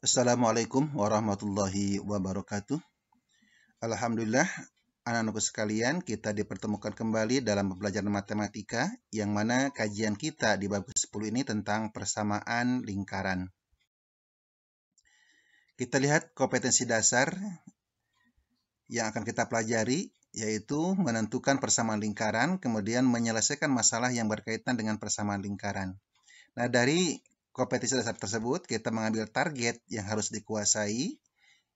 Assalamualaikum warahmatullahi wabarakatuh. Alhamdulillah, anak-anakku sekalian, kita dipertemukan kembali dalam pembelajaran matematika, yang mana kajian kita di bab ke-10 ini tentang persamaan lingkaran. Kita lihat kompetensi dasar yang akan kita pelajari, yaitu menentukan persamaan lingkaran, kemudian menyelesaikan masalah yang berkaitan dengan persamaan lingkaran. Nah, dari kompetensi dasar tersebut, kita mengambil target yang harus dikuasai.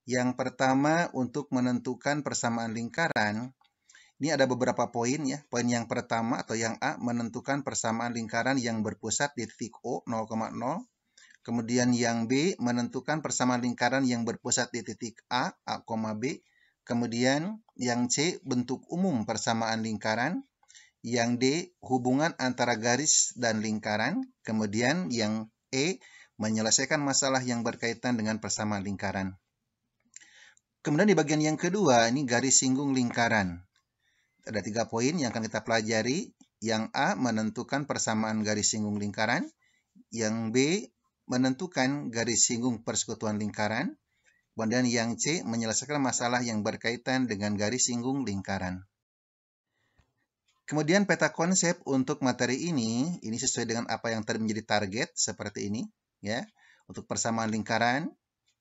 Yang pertama, untuk menentukan persamaan lingkaran, ini ada beberapa poin ya. Poin yang pertama atau yang A, menentukan persamaan lingkaran yang berpusat di titik O 0,0. Kemudian yang B, menentukan persamaan lingkaran yang berpusat di titik A, B. Kemudian yang C, bentuk umum persamaan lingkaran. Yang D, hubungan antara garis dan lingkaran. Kemudian yang E, menyelesaikan masalah yang berkaitan dengan persamaan lingkaran. Kemudian di bagian yang kedua, ini garis singgung lingkaran. Ada 3 poin yang akan kita pelajari. Yang A, menentukan persamaan garis singgung lingkaran. Yang B, menentukan garis singgung persekutuan lingkaran. Kemudian yang C, menyelesaikan masalah yang berkaitan dengan garis singgung lingkaran. Kemudian peta konsep untuk materi ini sesuai dengan apa yang tadi menjadi target, seperti ini. Ya, untuk persamaan lingkaran,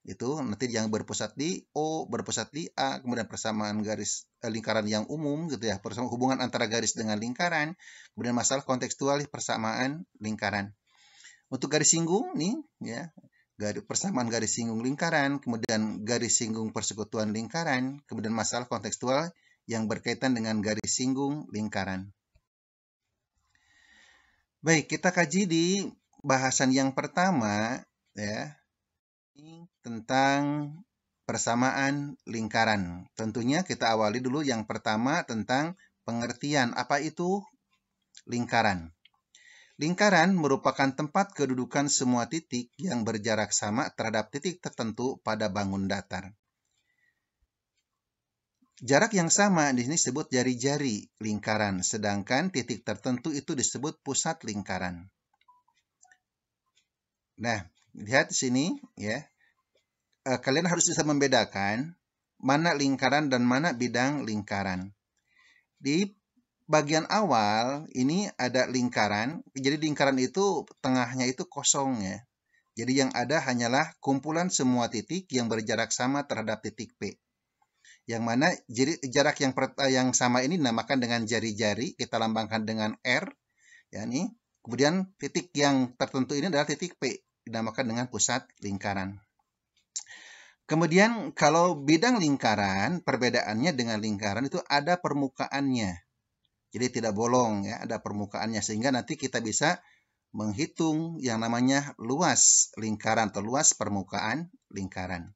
itu nanti yang berpusat di O, berpusat di A, kemudian persamaan garis lingkaran yang umum gitu ya, persamaan hubungan antara garis dengan lingkaran, kemudian masalah kontekstual persamaan lingkaran. Untuk garis singgung nih ya, persamaan garis singgung lingkaran, kemudian garis singgung persekutuan lingkaran, kemudian masalah kontekstual yang berkaitan dengan garis singgung lingkaran. Baik, kita kaji di bahasan yang pertama ya, tentang persamaan lingkaran. Tentunya kita awali dulu yang pertama tentang pengertian apa itu lingkaran. Lingkaran merupakan tempat kedudukan semua titik yang berjarak sama terhadap titik tertentu pada bangun datar. Jarak yang sama di sini disebut jari-jari lingkaran, sedangkan titik tertentu itu disebut pusat lingkaran. Nah, lihat di sini ya. Kalian harus bisa membedakan mana lingkaran dan mana bidang lingkaran. Di bagian awal ini ada lingkaran, jadi lingkaran itu tengahnya itu kosong ya. Jadi yang ada hanyalah kumpulan semua titik yang berjarak sama terhadap titik P. Yang mana jarak yang sama ini dinamakan dengan jari-jari, kita lambangkan dengan R. Ya, nih. Kemudian titik yang tertentu ini adalah titik P, dinamakan dengan pusat lingkaran. Kemudian kalau bidang lingkaran, perbedaannya dengan lingkaran itu ada permukaannya. Jadi tidak bolong ya, ada permukaannya sehingga nanti kita bisa menghitung yang namanya luas lingkaran atau luas permukaan lingkaran.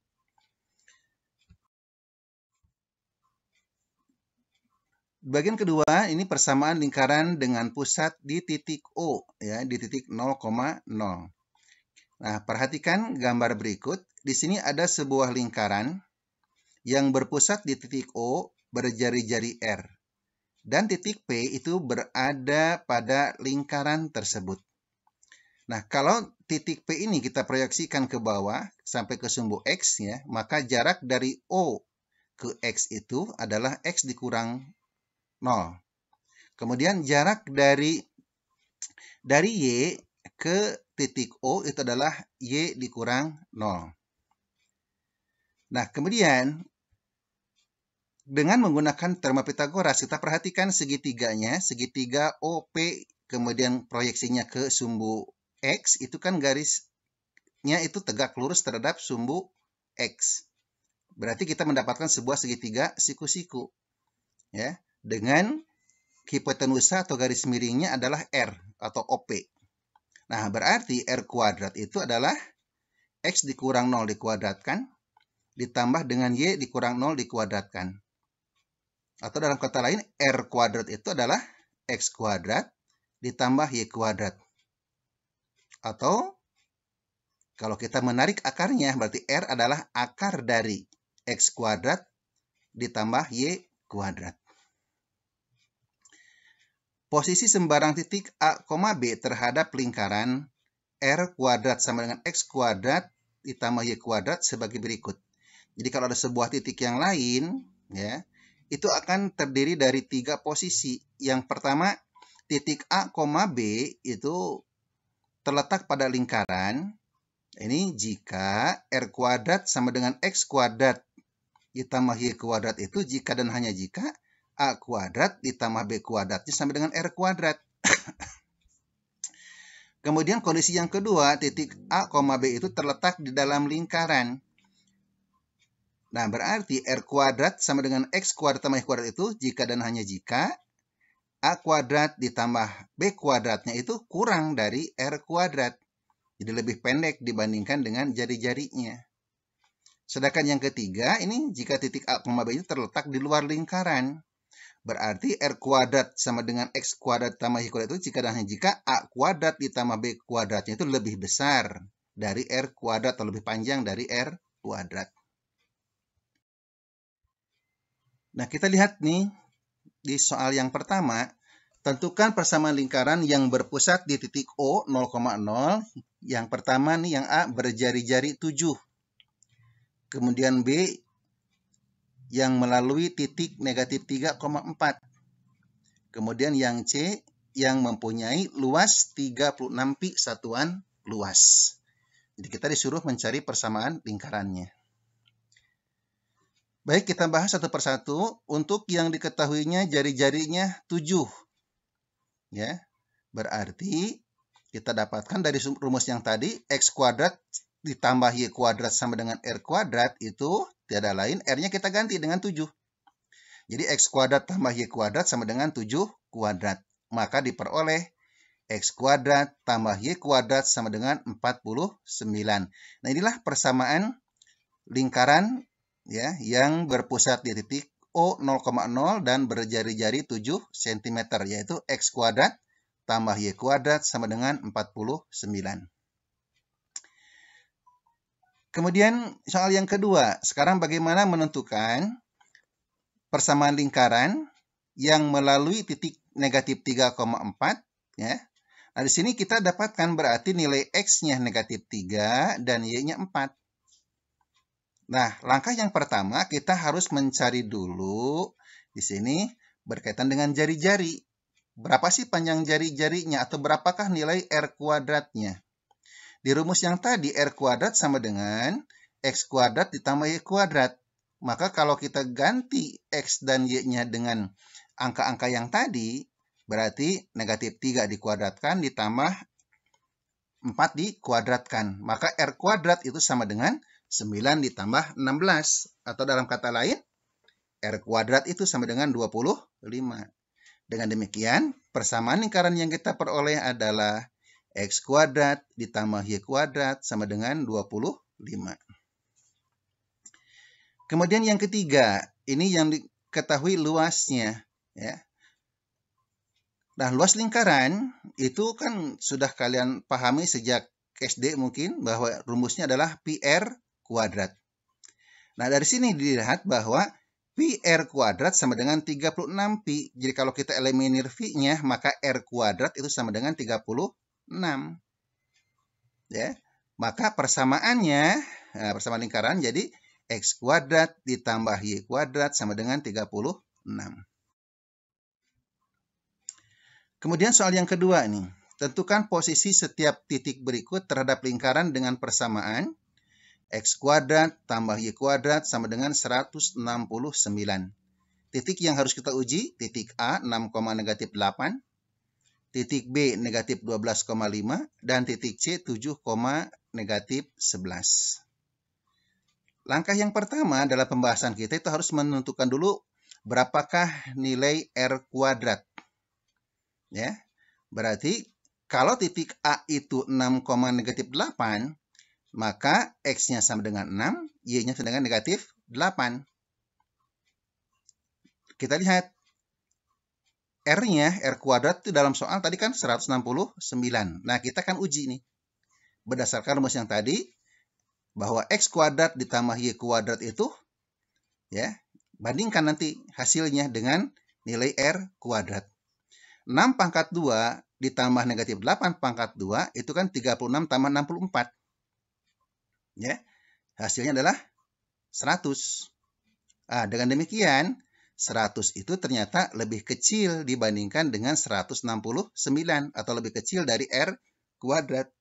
Bagian kedua, ini persamaan lingkaran dengan pusat di titik O ya, di titik 0,0. Nah, perhatikan gambar berikut. Di sini ada sebuah lingkaran yang berpusat di titik O berjari-jari R. Dan titik P itu berada pada lingkaran tersebut. Nah, kalau titik P ini kita proyeksikan ke bawah sampai ke sumbu X ya, maka jarak dari O ke X itu adalah X dikurang 0. Kemudian jarak dari Y ke titik O itu adalah Y dikurang 0. Nah, kemudian dengan menggunakan teorema Pitagoras, kita perhatikan segitiganya, segitiga OP, kemudian proyeksinya ke sumbu X, itu kan garisnya itu tegak lurus terhadap sumbu X. Berarti kita mendapatkan sebuah segitiga siku-siku. Ya, dengan hipotenusa atau garis miringnya adalah R atau OP. Nah, berarti R kuadrat itu adalah X dikurang 0 dikuadratkan, ditambah dengan Y dikurang 0 dikuadratkan. Atau dalam kata lain, R kuadrat itu adalah X kuadrat ditambah Y kuadrat. Atau kalau kita menarik akarnya, berarti R adalah akar dari X kuadrat ditambah Y kuadrat. Posisi sembarang titik A, B terhadap lingkaran R kuadrat sama dengan X kuadrat ditambah Y kuadrat sebagai berikut. Jadi kalau ada sebuah titik yang lain, ya, itu akan terdiri dari 3 posisi. Yang pertama, titik A, B itu terletak pada lingkaran. Ini jika R kuadrat sama dengan X kuadrat ditambah Y kuadrat itu jika dan hanya jika A kuadrat ditambah B kuadratnya sama dengan R kuadrat. Kemudian kondisi yang kedua, titik A, B itu terletak di dalam lingkaran. Nah, berarti R kuadrat sama dengan X kuadrat tambah Y kuadrat itu jika dan hanya jika A kuadrat ditambah B kuadratnya itu kurang dari R kuadrat. Jadi lebih pendek dibandingkan dengan jari-jarinya. Sedangkan yang ketiga, ini jika titik A, B itu terletak di luar lingkaran. Berarti R kuadrat sama dengan X kuadrat tambah Y kuadrat itu jika dan hanya jika A kuadrat ditambah B kuadratnya itu lebih besar dari R kuadrat atau lebih panjang dari R kuadrat. Nah, kita lihat nih di soal yang pertama, tentukan persamaan lingkaran yang berpusat di titik O 0,0. Yang pertama nih yang A berjari-jari 7. Kemudian B yang melalui titik negatif 3,4. Kemudian yang C yang mempunyai luas 36 pi satuan luas. Jadi kita disuruh mencari persamaan lingkarannya. Baik, kita bahas satu persatu. Untuk yang diketahuinya jari-jarinya 7. Ya. Berarti kita dapatkan dari rumus yang tadi X kuadrat ditambah Y kuadrat sama dengan R kuadrat itu tiada lain, R-nya kita ganti dengan 7. Jadi X kuadrat tambah Y kuadrat sama dengan 7 kuadrat. Maka diperoleh X kuadrat tambah Y kuadrat sama dengan 49. Nah, inilah persamaan lingkaran ya yang berpusat di titik O 0,0 dan berjari-jari 7 cm, yaitu X kuadrat tambah Y kuadrat sama dengan 49. Kemudian soal yang kedua, sekarang bagaimana menentukan persamaan lingkaran yang melalui titik negatif 3,4 ya. Nah, di sini kita dapatkan berarti nilai X-nya negatif 3 dan Y-nya 4. Nah, langkah yang pertama kita harus mencari dulu di sini berkaitan dengan jari-jari. Berapa sih panjang jari-jarinya atau berapakah nilai R kuadratnya? Di rumus yang tadi, R kuadrat sama dengan X kuadrat ditambah Y kuadrat. Maka kalau kita ganti X dan Y-nya dengan angka-angka yang tadi, berarti negatif 3 dikuadratkan ditambah 4 dikuadratkan. Maka R kuadrat itu sama dengan 9 ditambah 16. Atau dalam kata lain, R kuadrat itu sama dengan 25. Dengan demikian, persamaan lingkaran yang kita peroleh adalah X kuadrat ditambah Y kuadrat sama dengan 25. Kemudian yang ketiga, ini yang diketahui luasnya. Ya. Nah, luas lingkaran itu kan sudah kalian pahami sejak SD mungkin bahwa rumusnya adalah pi R kuadrat. Nah, dari sini dilihat bahwa pi R kuadrat sama dengan 36 pi. Jadi kalau kita eliminir pi-nya, maka R kuadrat itu sama dengan 36. Ya. Maka persamaannya, persamaan lingkaran jadi X kuadrat ditambah Y kuadrat sama dengan 36. Kemudian soal yang kedua nih. Tentukan posisi setiap titik berikut terhadap lingkaran dengan persamaan X kuadrat tambah Y kuadrat sama dengan 169. Titik yang harus kita uji, titik A 6, negatif 8, titik B negatif 12,5, dan titik C 7, negatif 11. Langkah yang pertama dalam pembahasan kita itu harus menentukan dulu berapakah nilai R kuadrat. Ya, berarti kalau titik A itu 6, negatif 8, maka X-nya sama dengan 6, Y-nya sama dengan negatif 8. Kita lihat R-nya, R kuadrat itu dalam soal tadi kan 169. Nah, kita akan uji nih. Berdasarkan rumus yang tadi, bahwa X kuadrat ditambah Y kuadrat itu, ya, bandingkan nanti hasilnya dengan nilai R kuadrat. 6 pangkat 2 ditambah negatif 8 pangkat 2, itu kan 36 tambah 64. Ya, hasilnya adalah 100. Dengan demikian, 100 itu ternyata lebih kecil dibandingkan dengan 169 atau lebih kecil dari R kuadrat.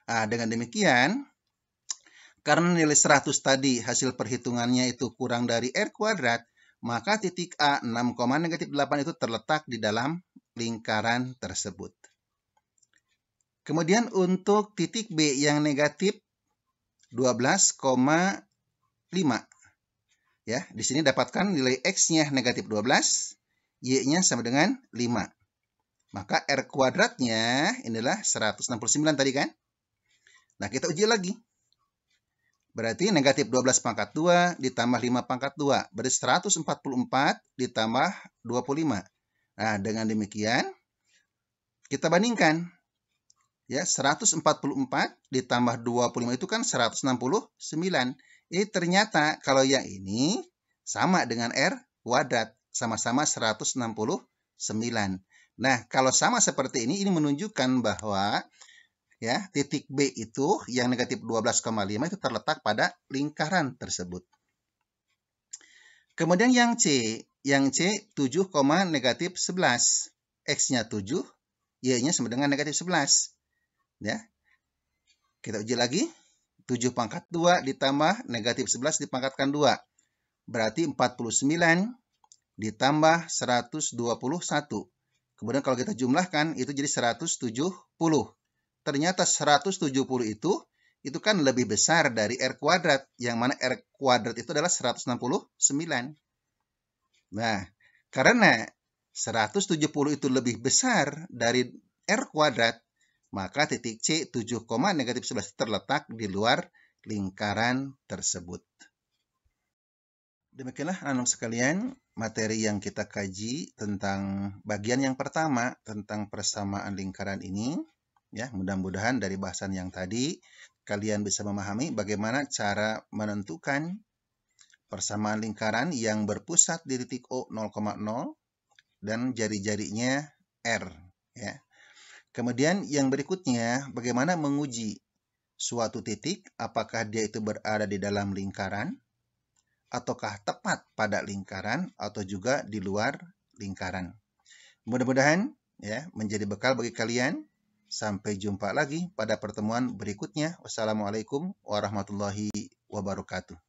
Dengan demikian, karena nilai 100 tadi hasil perhitungannya itu kurang dari R kuadrat, maka titik A 6,-8 itu terletak di dalam lingkaran tersebut. Kemudian untuk titik B yang negatif 12,5. Ya, di sini dapatkan nilai X-nya negatif 12, Y-nya sama dengan 5. Maka R kuadratnya inilah 169 tadi kan? Nah, kita uji lagi. Berarti negatif 12 pangkat 2 ditambah 5 pangkat 2. Berarti 144 ditambah 25. Nah, dengan demikian, kita bandingkan. Ya, 144 ditambah 25 itu kan 169. Ternyata kalau yang ini sama dengan R kuadrat. Sama-sama 169. Nah, kalau sama seperti ini menunjukkan bahwa ya, titik B itu yang negatif 12,5 itu terletak pada lingkaran tersebut. Kemudian yang C 7,-11. X-nya 7, Y-nya sama dengan negatif 11. Ya. Kita uji lagi. 7 pangkat 2 ditambah negatif 11 dipangkatkan 2. Berarti 49 ditambah 121. Kemudian kalau kita jumlahkan itu jadi 170. Ternyata 170 itu kan lebih besar dari R kuadrat. Yang mana R kuadrat itu adalah 169. Nah, karena 170 itu lebih besar dari R kuadrat, maka titik C 7,-11 terletak di luar lingkaran tersebut. Demikianlah anak-anak sekalian, materi yang kita kaji tentang bagian yang pertama tentang persamaan lingkaran ini. Ya, mudah-mudahan dari bahasan yang tadi kalian bisa memahami bagaimana cara menentukan persamaan lingkaran yang berpusat di titik O 0,0 dan jari-jarinya R. Ya. Kemudian yang berikutnya, bagaimana menguji suatu titik, apakah dia itu berada di dalam lingkaran, ataukah tepat pada lingkaran, atau juga di luar lingkaran. Mudah-mudahan ya menjadi bekal bagi kalian. Sampai jumpa lagi pada pertemuan berikutnya. Wassalamualaikum warahmatullahi wabarakatuh.